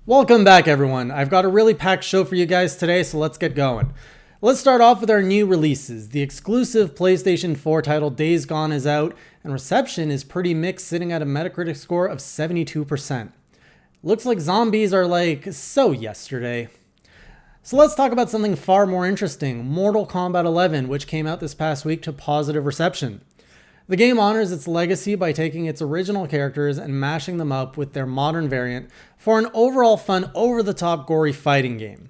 Welcome back, everyone. I've got a really packed show for you guys today, so let's get going. Let's start off with our new releases. The exclusive PlayStation 4 title Days Gone is out, and reception is pretty mixed, sitting at a Metacritic score of 72%. Looks like zombies are like so yesterday. So let's talk about something far more interesting, Mortal Kombat 11, which came out this past week to positive reception. The game honors its legacy by taking its original characters and mashing them up with their modern variant for an overall fun, over-the-top, gory fighting game.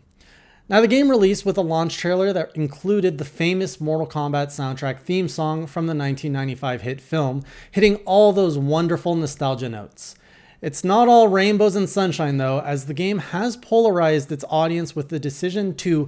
Now, the game released with a launch trailer that included the famous Mortal Kombat soundtrack theme song from the 1995 hit film, hitting all those wonderful nostalgia notes. It's not all rainbows and sunshine, though, as the game has polarized its audience with the decision to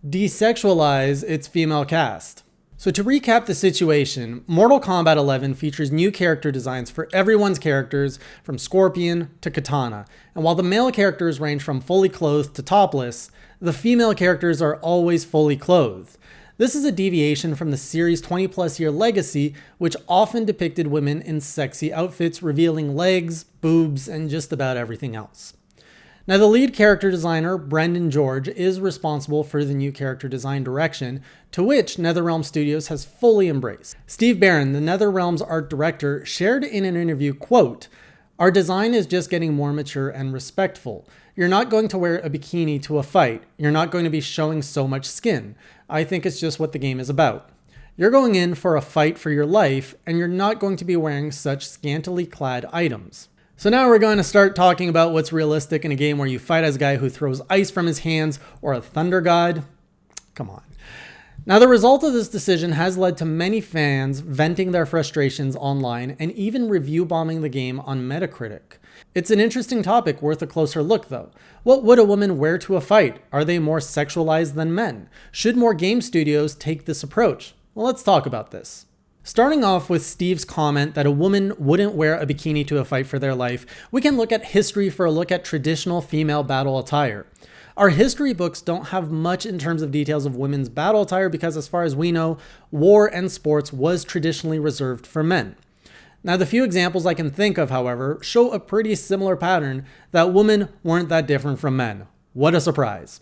de-sexualize its female cast. So to recap the situation, Mortal Kombat 11 features new character designs for everyone's characters from Scorpion to Katana. And while the male characters range from fully clothed to topless, the female characters are always fully clothed. This is a deviation from the series' 20-plus year legacy, which often depicted women in sexy outfits revealing legs, boobs, and just about everything else. Now, the lead character designer, Brendan George, is responsible for the new character design direction, to which NetherRealm Studios has fully embraced. Steve Barron, the NetherRealm's art director, shared in an interview, quote, "Our design is just getting more mature and respectful. You're not going to wear a bikini to a fight. You're not going to be showing so much skin. I think it's just what the game is about. You're going in for a fight for your life, and you're not going to be wearing such scantily clad items." So now we're going to start talking about what's realistic in a game where you fight as a guy who throws ice from his hands or a thunder god. Come on. Now, the result of this decision has led to many fans venting their frustrations online and even review bombing the game on Metacritic. It's an interesting topic worth a closer look, though. What would a woman wear to a fight? Are they more sexualized than men? Should more game studios take this approach? Well, let's talk about this. Starting off with Steve's comment that a woman wouldn't wear a bikini to a fight for their life, we can look at history for a look at traditional female battle attire. Our history books don't have much in terms of details of women's battle attire because, as far as we know, war and sports was traditionally reserved for men. Now, the few examples I can think of, however, show a pretty similar pattern that women weren't that different from men. What a surprise.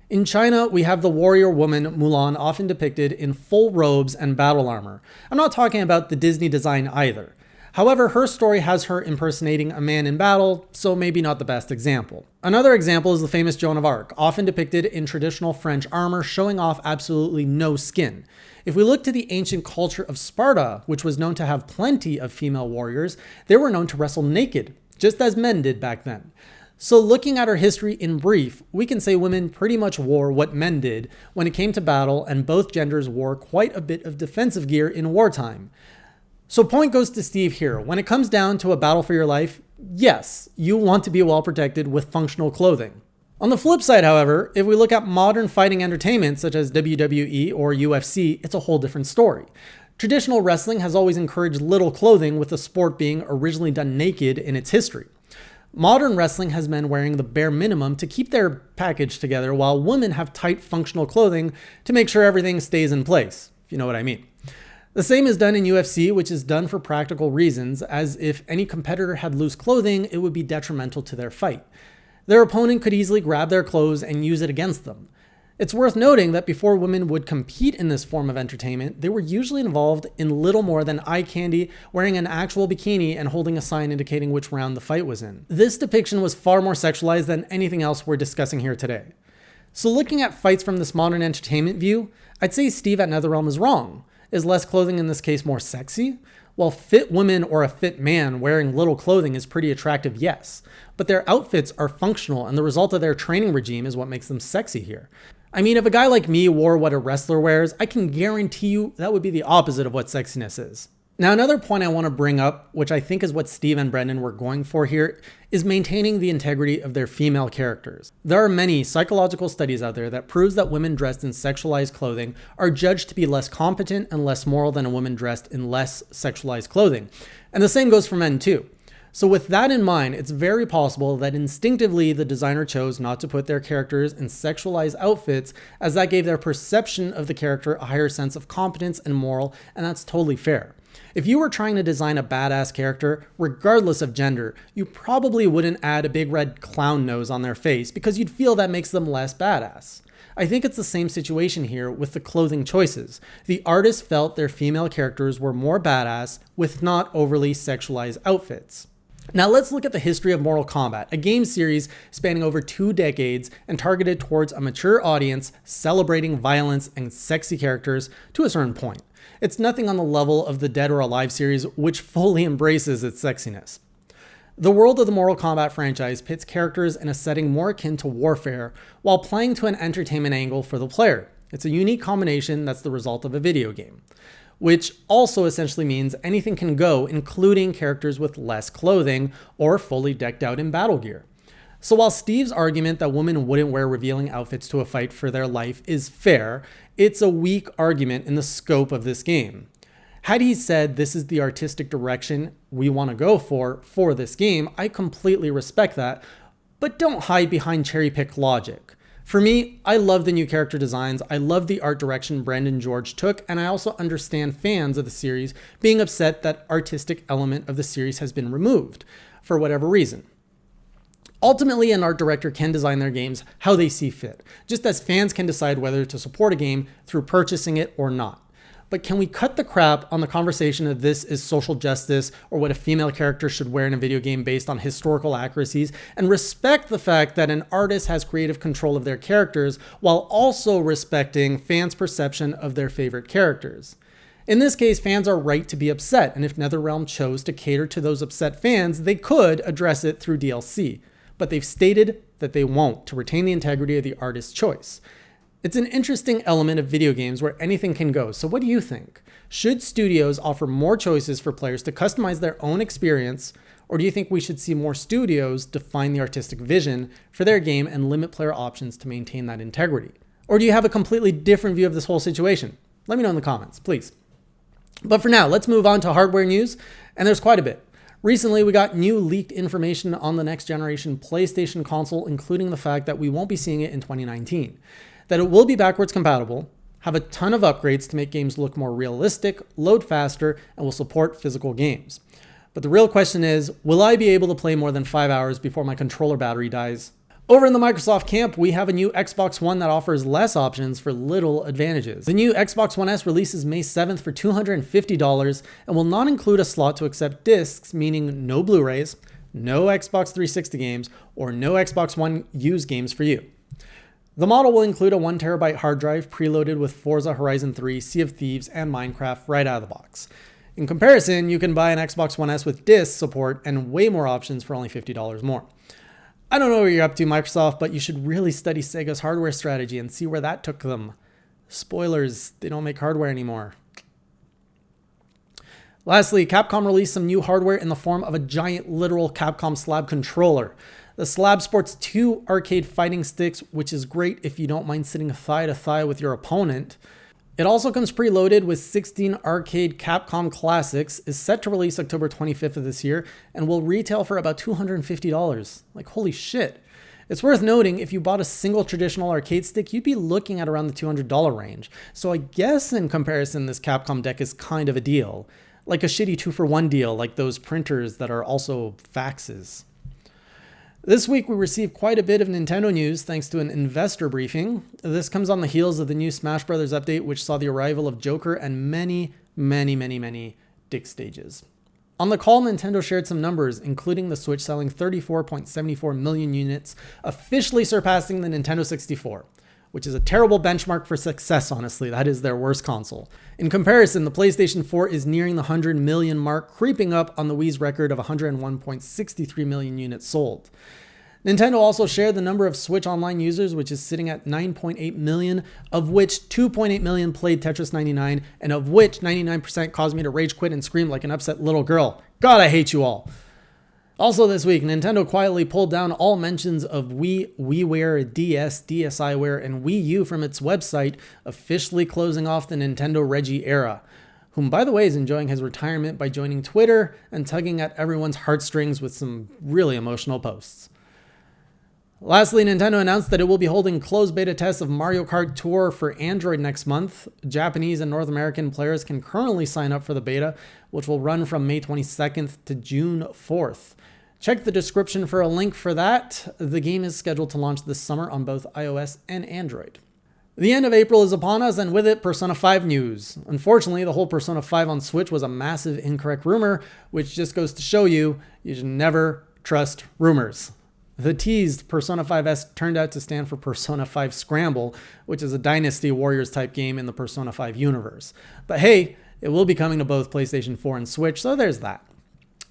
In China, we have the warrior woman Mulan often depicted in full robes and battle armor. I'm not talking about the Disney design either. However, her story has her impersonating a man in battle, so maybe not the best example. Another example is the famous Joan of Arc, often depicted in traditional French armor, showing off absolutely no skin. If we look to the ancient culture of Sparta, which was known to have plenty of female warriors, they were known to wrestle naked, just as men did back then. So looking at our history in brief, we can say women pretty much wore what men did when it came to battle, and both genders wore quite a bit of defensive gear in wartime. So point goes to Steve here. When it comes down to a battle for your life, yes, you want to be well protected with functional clothing. On the flip side, however, if we look at modern fighting entertainment such as WWE or UFC, it's a whole different story. Traditional wrestling has always encouraged little clothing, with the sport being originally done naked in its history. Modern wrestling has men wearing the bare minimum to keep their package together, while women have tight functional clothing to make sure everything stays in place, if you know what I mean. The same is done in UFC, which is done for practical reasons, as if any competitor had loose clothing, it would be detrimental to their fight. Their opponent could easily grab their clothes and use it against them. It's worth noting that before women would compete in this form of entertainment, they were usually involved in little more than eye candy, wearing an actual bikini and holding a sign indicating which round the fight was in. This depiction was far more sexualized than anything else we're discussing here today. So looking at fights from this modern entertainment view, I'd say Steve at NetherRealm is wrong. Is less clothing in this case more sexy? Well, fit women or a fit man wearing little clothing is pretty attractive, yes, but their outfits are functional, and the result of their training regime is what makes them sexy here. I mean, if a guy like me wore what a wrestler wears, I can guarantee you that would be the opposite of what sexiness is. Now, another point I want to bring up, which I think is what Steve and Brendan were going for here, is maintaining the integrity of their female characters. There are many psychological studies out there that proves that women dressed in sexualized clothing are judged to be less competent and less moral than a woman dressed in less sexualized clothing. And the same goes for men too. So with that in mind, it's very possible that instinctively the designer chose not to put their characters in sexualized outfits, as that gave their perception of the character a higher sense of competence and moral, and that's totally fair. If you were trying to design a badass character, regardless of gender, you probably wouldn't add a big red clown nose on their face because you'd feel that makes them less badass. I think it's the same situation here with the clothing choices. The artists felt their female characters were more badass with not overly sexualized outfits. Now let's look at the history of Mortal Kombat, a game series spanning over 2 decades and targeted towards a mature audience celebrating violence and sexy characters to a certain point. It's nothing on the level of the Dead or Alive series, which fully embraces its sexiness. The world of the Mortal Kombat franchise pits characters in a setting more akin to warfare while playing to an entertainment angle for the player. It's a unique combination that's the result of a video game, which also essentially means anything can go, including characters with less clothing or fully decked out in battle gear. So while Steve's argument that women wouldn't wear revealing outfits to a fight for their life is fair, it's a weak argument in the scope of this game. Had he said this is the artistic direction we want to go for this game, I completely respect that, but don't hide behind cherry-pick logic. For me, I love the new character designs, I love the art direction Brandon George took, and I also understand fans of the series being upset that artistic element of the series has been removed, for whatever reason. Ultimately, an art director can design their games how they see fit, just as fans can decide whether to support a game through purchasing it or not. But can we cut the crap on the conversation of this is social justice or what a female character should wear in a video game based on historical accuracies and respect the fact that an artist has creative control of their characters while also respecting fans' perception of their favorite characters? In this case, fans are right to be upset, and if NetherRealm chose to cater to those upset fans, they could address it through DLC. But they've stated that they won't to retain the integrity of the artist's choice. It's an interesting element of video games where anything can go. So what do you think? Should studios offer more choices for players to customize their own experience, or do you think we should see more studios define the artistic vision for their game and limit player options to maintain that integrity? Or do you have a completely different view of this whole situation? Let me know in the comments, please. But for now, let's move on to hardware news, and there's quite a bit. Recently, we got new leaked information on the next generation PlayStation console, including the fact that we won't be seeing it in 2019. That it will be backwards compatible, have a ton of upgrades to make games look more realistic, load faster, and will support physical games. But the real question is, will I be able to play more than 5 hours before my controller battery dies? Over in the Microsoft camp, we have a new Xbox One that offers less options for little advantages. The new Xbox One S releases May 7th for $250 and will not include a slot to accept discs, meaning no Blu-rays, no Xbox 360 games, or no Xbox One used games for you. The model will include a 1TB hard drive preloaded with Forza Horizon 3, Sea of Thieves, and Minecraft right out of the box. In comparison, you can buy an Xbox One S with disc support and way more options for only $50 more. I don't know what you're up to, Microsoft, but you should really study Sega's hardware strategy and see where that took them. Spoilers, they don't make hardware anymore. Lastly, Capcom released some new hardware in the form of a giant literal Capcom Slab controller. The Slab sports 2 arcade fighting sticks, which is great if you don't mind sitting thigh to thigh with your opponent. It also comes preloaded with 16 arcade Capcom classics, is set to release October 25th of this year, and will retail for about $250. Like, holy shit. It's worth noting, if you bought a single traditional arcade stick, you'd be looking at around the $200 range. So I guess in comparison, this Capcom deck is kind of a deal. Like a shitty 2-for-1 deal, like those printers that are also faxes. This week, we received quite a bit of Nintendo news thanks to an investor briefing. This comes on the heels of the new Smash Bros. Update, which saw the arrival of Joker and many dick stages. On the call, Nintendo shared some numbers, including the Switch selling 34.74 million units, officially surpassing the Nintendo 64, which is a terrible benchmark for success, honestly. That is their worst console. In comparison, the PlayStation 4 is nearing the 100 million mark, creeping up on the Wii's record of 101.63 million units sold. Nintendo also shared the number of Switch Online users, which is sitting at 9.8 million, of which 2.8 million played Tetris 99, and of which 99% caused me to rage quit and scream like an upset little girl. God, I hate you all. Also this week, Nintendo quietly pulled down all mentions of Wii, WiiWare, DS, DSiWare, and Wii U from its website, officially closing off the Nintendo Reggie era, whom, by the way, is enjoying his retirement by joining Twitter and tugging at everyone's heartstrings with some really emotional posts. Lastly, Nintendo announced that it will be holding closed beta tests of Mario Kart Tour for Android next month. Japanese and North American players can currently sign up for the beta, which will run from May 22nd to June 4th. Check the description for a link for that. The game is scheduled to launch this summer on both iOS and Android. The end of April is upon us, and with it, Persona 5 news. Unfortunately, the whole Persona 5 on Switch was a massive incorrect rumor, which just goes to show you should never trust rumors. The teased Persona 5S turned out to stand for Persona 5 Scramble, which is a Dynasty Warriors type game in the Persona 5 universe. But hey, it will be coming to both PlayStation 4 and Switch, so there's that.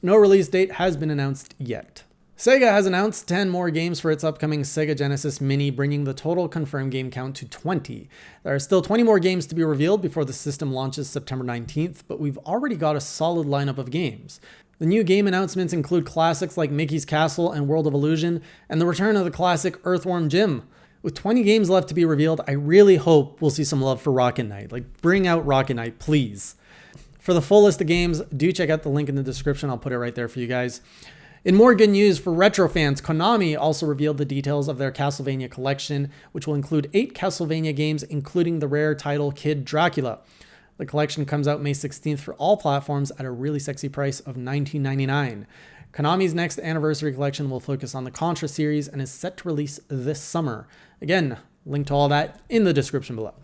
No release date has been announced yet. Sega has announced 10 more games for its upcoming Sega Genesis Mini, bringing the total confirmed game count to 20. There are still 20 more games to be revealed before the system launches September 19th, but we've already got a solid lineup of games. The new game announcements include classics like Mickey's Castle and World of Illusion, and the return of the classic Earthworm Jim. With 20 games left to be revealed, I really hope we'll see some love for Rocket Knight. Bring out Rocket Knight, please. For the full list of games, do check out the link in the description. I'll put it right there for you guys. In more good news for retro fans, Konami also revealed the details of their Castlevania Collection, which will include 8 Castlevania games, including the rare title Kid Dracula. The collection comes out May 16th for all platforms at a really sexy price of $19.99. Konami's next anniversary collection will focus on the Contra series and is set to release this summer. Again, link to all that in the description below.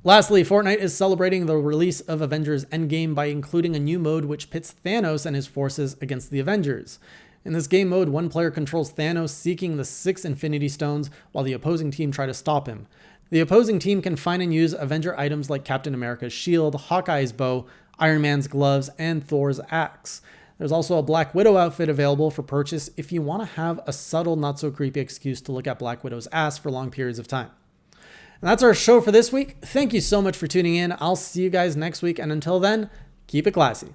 Lastly, Fortnite is celebrating the release of Avengers Endgame by including a new mode which pits Thanos and his forces against the Avengers. In this game mode, one player controls Thanos seeking the 6 Infinity Stones while the opposing team try to stop him. The opposing team can find and use Avenger items like Captain America's shield, Hawkeye's bow, Iron Man's gloves, and Thor's axe. There's also a Black Widow outfit available for purchase if you want to have a subtle, not so creepy excuse to look at Black Widow's ass for long periods of time. And that's our show for this week. Thank you so much for tuning in. I'll see you guys next week, and until then, keep it classy.